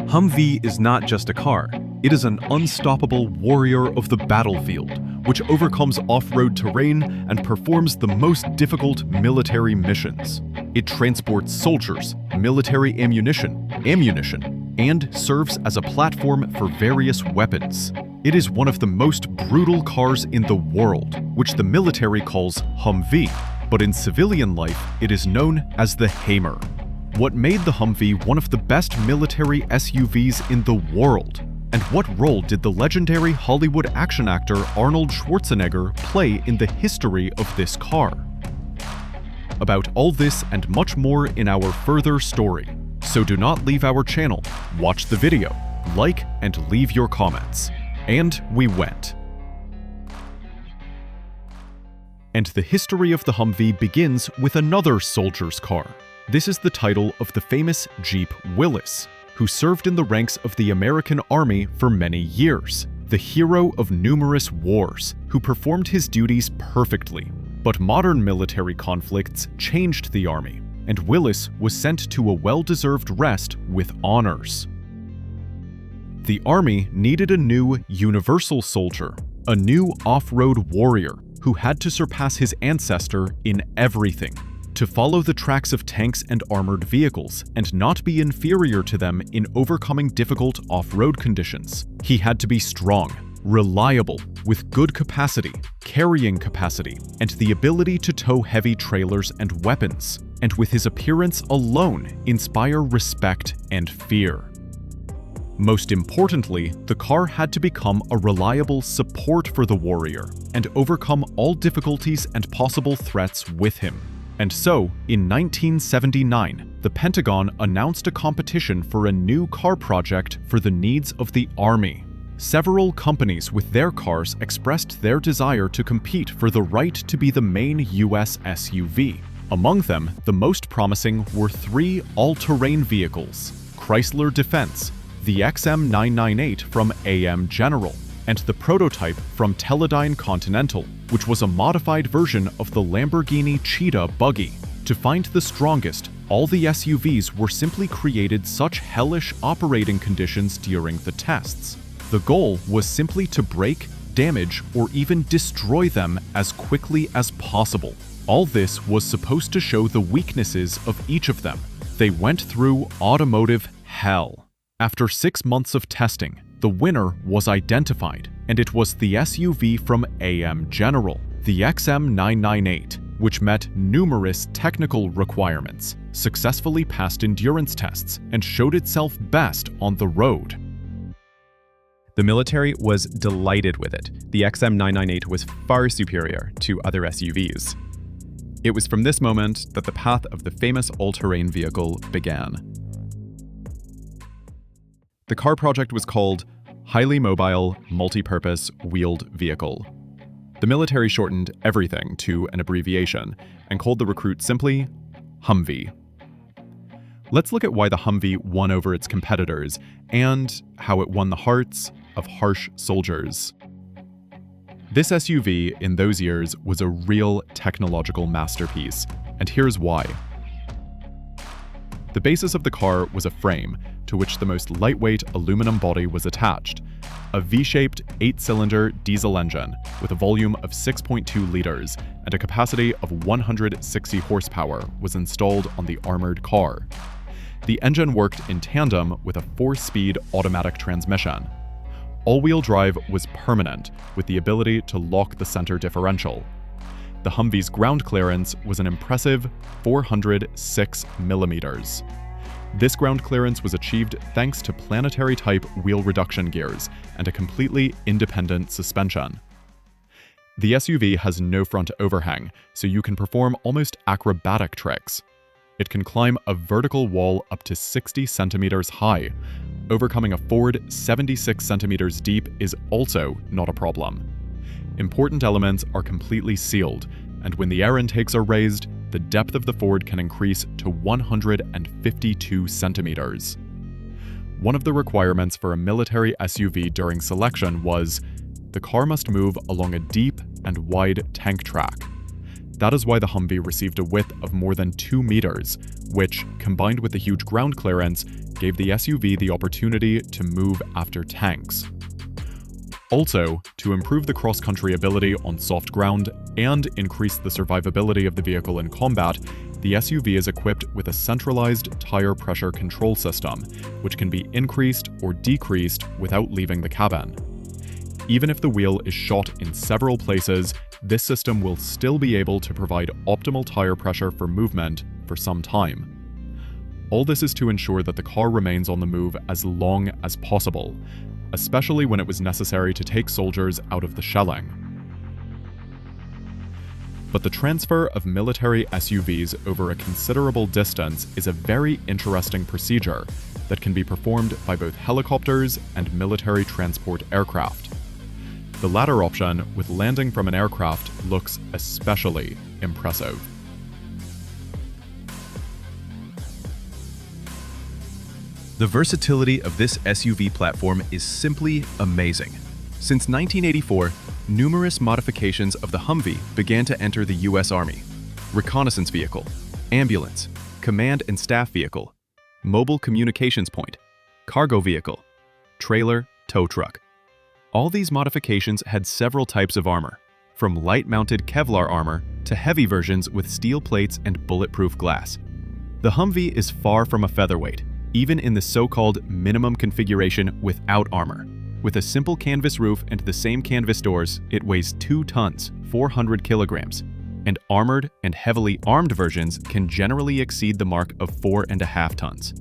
Humvee is not just a car, it is an unstoppable warrior of the battlefield, which overcomes off-road terrain and performs the most difficult military missions. It transports soldiers, military ammunition, and serves as a platform for various weapons. It is one of the most brutal cars in the world, which the military calls Humvee, but in civilian life it is known as the Hammer. What made the Humvee one of the best military SUVs in the world? And what role did the legendary Hollywood action actor Arnold Schwarzenegger play in the history of this car? About all this and much more in our further story. So do not leave our channel, watch the video, like and leave your comments. And we went. And the history of the Humvee begins with another soldier's car. This is the title of the famous Jeep Willys, who served in the ranks of the American Army for many years, the hero of numerous wars, who performed his duties perfectly. But modern military conflicts changed the Army, and Willys was sent to a well-deserved rest with honors. The Army needed a new universal soldier, a new off-road warrior who had to surpass his ancestor in everything, to follow the tracks of tanks and armored vehicles and not be inferior to them in overcoming difficult off-road conditions. He had to be strong, reliable, with good capacity, carrying capacity, and the ability to tow heavy trailers and weapons, and with his appearance alone inspire respect and fear. Most importantly, the car had to become a reliable support for the warrior and overcome all difficulties and possible threats with him. And so, in 1979, the Pentagon announced a competition for a new car project for the needs of the Army. Several companies with their cars expressed their desire to compete for the right to be the main US SUV. Among them, the most promising were three all-terrain vehicles: Chrysler Defense, the XM998 from AM General, and the prototype from Teledyne Continental, which was a modified version of the Lamborghini Cheetah buggy. To find the strongest, all the SUVs were simply created such hellish operating conditions during the tests. The goal was simply to break, damage, or even destroy them as quickly as possible. All this was supposed to show the weaknesses of each of them. They went through automotive hell. After 6 months of testing, the winner was identified, and it was the SUV from AM General, the XM998, which met numerous technical requirements, successfully passed endurance tests, and showed itself best on the road. The military was delighted with it. The XM998 was far superior to other SUVs. It was from this moment that the path of the famous all-terrain vehicle began. The car project was called Highly Mobile Multipurpose Wheeled Vehicle. The military shortened everything to an abbreviation and called the recruit simply Humvee. Let's look at why the Humvee won over its competitors and how it won the hearts of harsh soldiers. This SUV in those years was a real technological masterpiece, and here's why. The basis of the car was a frame to which the most lightweight aluminum body was attached. A V-shaped 8-cylinder diesel engine with a volume of 6.2 liters and a capacity of 160 horsepower was installed on the armored car. The engine worked in tandem with a 4-speed automatic transmission. All-wheel drive was permanent, with the ability to lock the center differential. The Humvee's ground clearance was an impressive 406 millimeters. This ground clearance was achieved thanks to planetary-type wheel reduction gears and a completely independent suspension. The SUV has no front overhang, so you can perform almost acrobatic tricks. It can climb a vertical wall up to 60 centimeters high. Overcoming a Ford 76 centimeters deep is also not a problem. Important elements are completely sealed, and when the air intakes are raised, the depth of the Ford can increase to 152 centimeters. One of the requirements for a military SUV during selection was the car must move along a deep and wide tank track. That is why the Humvee received a width of more than 2 meters, which, combined with the huge ground clearance, gave the SUV the opportunity to move after tanks. Also, to improve the cross-country ability on soft ground and increase the survivability of the vehicle in combat, the SUV is equipped with a centralized tire pressure control system, which can be increased or decreased without leaving the cabin. Even if the wheel is shot in several places, this system will still be able to provide optimal tire pressure for movement for some time. All this is to ensure that the car remains on the move as long as possible, especially when it was necessary to take soldiers out of the shelling. But the transfer of military SUVs over a considerable distance is a very interesting procedure that can be performed by both helicopters and military transport aircraft. The latter option, with landing from an aircraft, looks especially impressive. The versatility of this SUV platform is simply amazing. Since 1984, numerous modifications of the Humvee began to enter the U.S. Army: reconnaissance vehicle, ambulance, command and staff vehicle, mobile communications point, cargo vehicle, trailer, tow truck. All these modifications had several types of armor, from light-mounted Kevlar armor to heavy versions with steel plates and bulletproof glass. The Humvee is far from a featherweight, even in the so-called minimum configuration without armor. With a simple canvas roof and the same canvas doors, it weighs 2 tons, 400 kilograms, and armored and heavily armed versions can generally exceed the mark of 4.5 tons.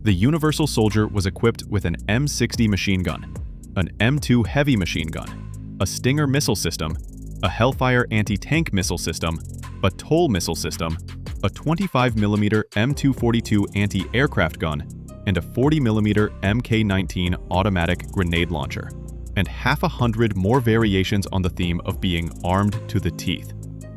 The Universal Soldier was equipped with an M60 machine gun, an M2 heavy machine gun, a Stinger missile system, a Hellfire anti-tank missile system, a TOL missile system, a 25mm M242 anti-aircraft gun, and a 40mm Mk19 automatic grenade launcher, and 100 more variations on the theme of being armed to the teeth.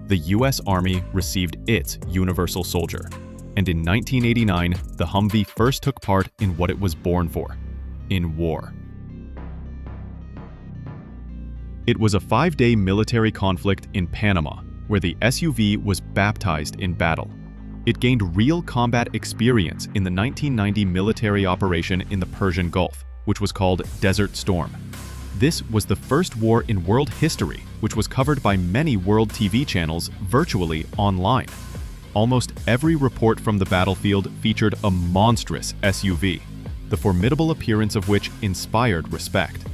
The US Army received its Universal Soldier, and in 1989, the Humvee first took part in what it was born for: in war. It was a 5-day military conflict in Panama, where the SUV was baptized in battle. It gained real combat experience in the 1990 military operation in the Persian Gulf, which was called Desert Storm. This was the first war in world history, which was covered by many world TV channels virtually online. Almost every report from the battlefield featured a monstrous SUV, the formidable appearance of which inspired respect.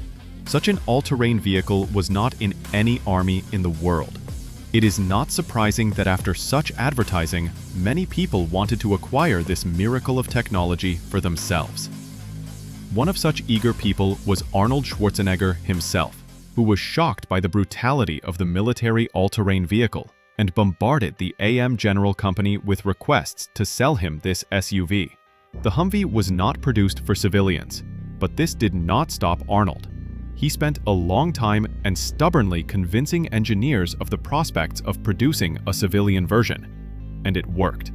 Such an all-terrain vehicle was not in any army in the world. It is not surprising that after such advertising, many people wanted to acquire this miracle of technology for themselves. One of such eager people was Arnold Schwarzenegger himself, who was shocked by the brutality of the military all-terrain vehicle and bombarded the AM General Company with requests to sell him this SUV. The Humvee was not produced for civilians, but this did not stop Arnold. He spent a long time and stubbornly convincing engineers of the prospects of producing a civilian version, and it worked.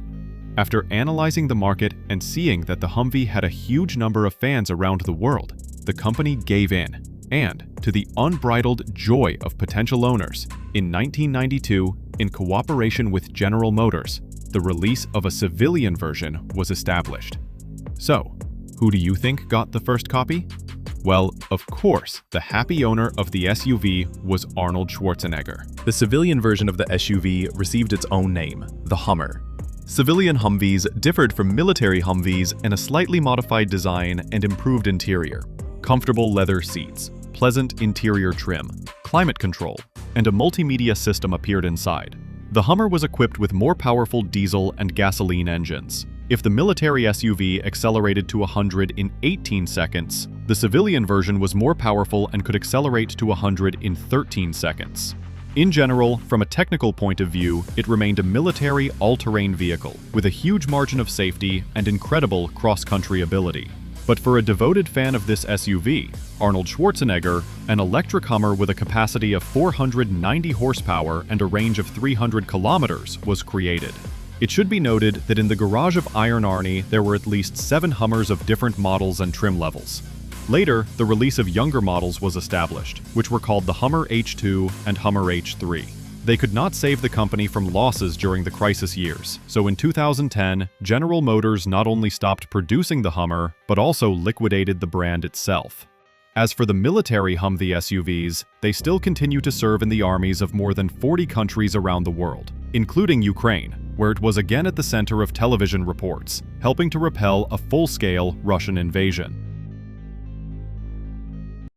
After analyzing the market and seeing that the Humvee had a huge number of fans around the world, the company gave in, and, to the unbridled joy of potential owners, in 1992, in cooperation with General Motors, the release of a civilian version was established. So, who do you think got the first copy? Well, of course, the happy owner of the SUV was Arnold Schwarzenegger. The civilian version of the SUV received its own name, the Hummer. Civilian Humvees differed from military Humvees in a slightly modified design and improved interior. Comfortable leather seats, pleasant interior trim, climate control, and a multimedia system appeared inside. The Hummer was equipped with more powerful diesel and gasoline engines. If the military SUV accelerated to 100 in 18 seconds, the civilian version was more powerful and could accelerate to 100 in 13 seconds. In general, from a technical point of view, it remained a military all-terrain vehicle with a huge margin of safety and incredible cross-country ability. But for a devoted fan of this SUV, Arnold Schwarzenegger, an electric Hummer with a capacity of 490 horsepower and a range of 300 kilometers was created. It should be noted that in the garage of Iron Arnie, there were at least 7 Hummers of different models and trim levels. Later, the release of younger models was established, which were called the Hummer H2 and Hummer H3. They could not save the company from losses during the crisis years, so in 2010, General Motors not only stopped producing the Hummer, but also liquidated the brand itself. As for the military Humvee SUVs, they still continue to serve in the armies of more than 40 countries around the world, including Ukraine, where it was again at the center of television reports, helping to repel a full-scale Russian invasion.